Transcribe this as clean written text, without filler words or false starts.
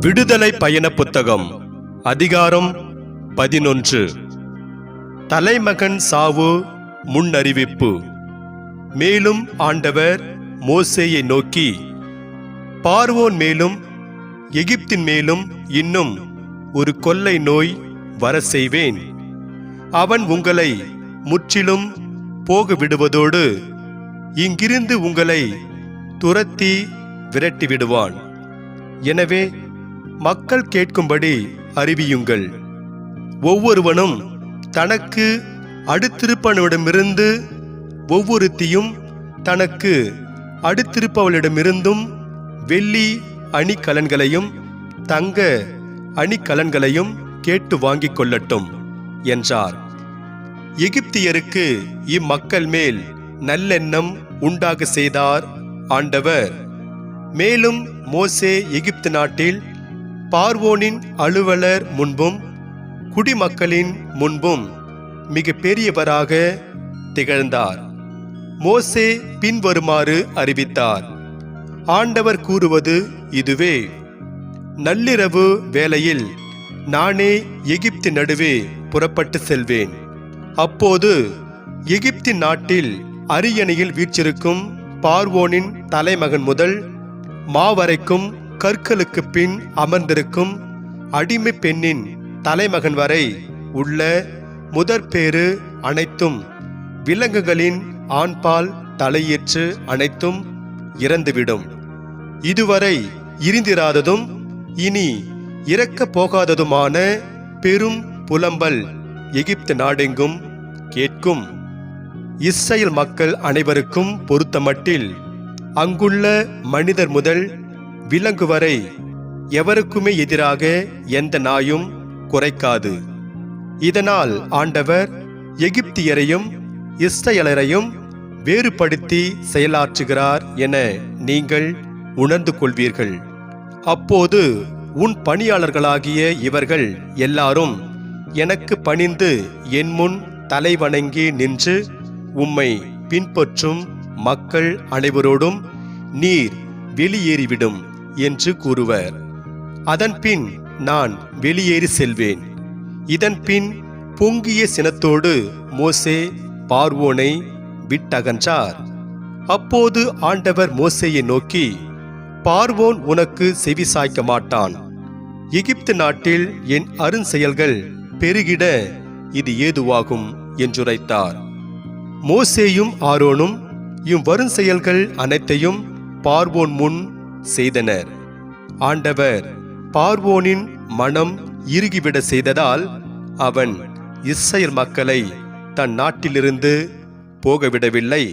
விடுதலை பயண புத்தகம் அதிகாரம் 11. தலைமகன் சாவு முன்னறிவிப்பு. மேலும் ஆண்டவர் மோசேயை நோக்கி, பார்வோன் மேலும் எகிப்தின் மேலும் இன்னும் ஒரு கொள்ளை நோய் வர செய்வேன். அவன் உங்களை முற்றிலும் போக விடுவதோடு இங்கிருந்து உங்களை துரத்தி விரட்டிவிடுவான். எனவே மக்கள் கேட்கும்படி அறிவியுங்கள். ஒவ்வொருவனும் தனக்கு அடுத்திருப்பவனிடமிருந்து ஒவ்வொருத்தியும் தனக்கு அடுத்திருப்பவளிடமிருந்தும் வெள்ளி அணிகலன்களையும் தங்க அணிகலன்களையும் கேட்டு வாங்கிக் கொள்ளட்டும் என்றார். எகிப்தியருக்கு இம்மக்கள் மேல் நல்லெண்ணம் உண்டாக செய்தார் ஆண்டவர். மேலும் மோசே எகிப்து நாட்டில் பார்வோனின் அலுவலர் முன்பும் குடிமக்களின் முன்பும் மிக பெரியவராக திகழ்ந்தார். மோசே பின்வருமாறு அறிவித்தார். ஆண்டவர் கூறுவது இதுவே: நள்ளிரவு வேளையில் நானே எகிப்து நடுவே புறப்பட்டு செல்வேன். அப்போது எகிப்தின் நாட்டில் அரியணையில் வீற்றிருக்கும் பார்வோனின் தலைமகன் முதல் மாவரைக்கும் கற்களுக்கு பின் அமர்ந்திருக்கும் அடிமை பெண்ணின் தலைமகன் வரை உள்ள முதற்பேறு அனைத்தும், விலங்குகளின் ஆண்பால் தலையீற்று அனைத்தும் இறந்துவிடும். இதுவரை இருந்திராததும் இனி இறக்கப் போகாததுமான பெரும் புலம்பல் எகிப்து நாடெங்கும் கேட்கும். இஸ்ரவேல் மக்கள் அனைவருக்கும் பொறுத்தமட்டில் அங்குள்ள மனிதர் முதல் விலங்கு வரை எவருக்குமே எதிராக எந்த நாயும் குறைக்காது. இதனால் ஆண்டவர் எகிப்தியரையும் இஸ்ரவேலரையும் வேறுபடுத்தி செயலாற்றுகிறார் என நீங்கள் உணர்ந்து கொள்வீர்கள். அப்போது உன் பணியாளர்களாகிய இவர்கள் எல்லாரும் எனக்கு பணிந்து என் முன் தலைவணங்கி நின்று உம்மை பின்பற்றும் மக்கள் அனைவரோடும் நீர் வெளியேறிவிடும் என்று கூறுவர். அதன்பின் நான் வெளியேறி செல்வேன். இதன்பின் பொங்கிய சினத்தோடு மோசே பார்வோனை விட்டகன்றார். அப்போது ஆண்டவர் மோசேயை நோக்கி, பார்வோன் உனக்கு செவி சாய்க்க மாட்டான். எகிப்து நாட்டில் என் அருஞ்செயல்கள் பெருகிட இது ஏதுவாகும் என்றுரைத்தார். மோசேயும் ஆரோனும் இவ்வரும் செயல்கள் அனைத்தையும் பார்வோன் முன் செய்தனர். ஆண்டவர் பார்வோனின் மனம் இறுகிவிட செய்ததால் அவன் இஸ்ரவேல் மக்களை தன் நாட்டிலிருந்து போகவிடவில்லை.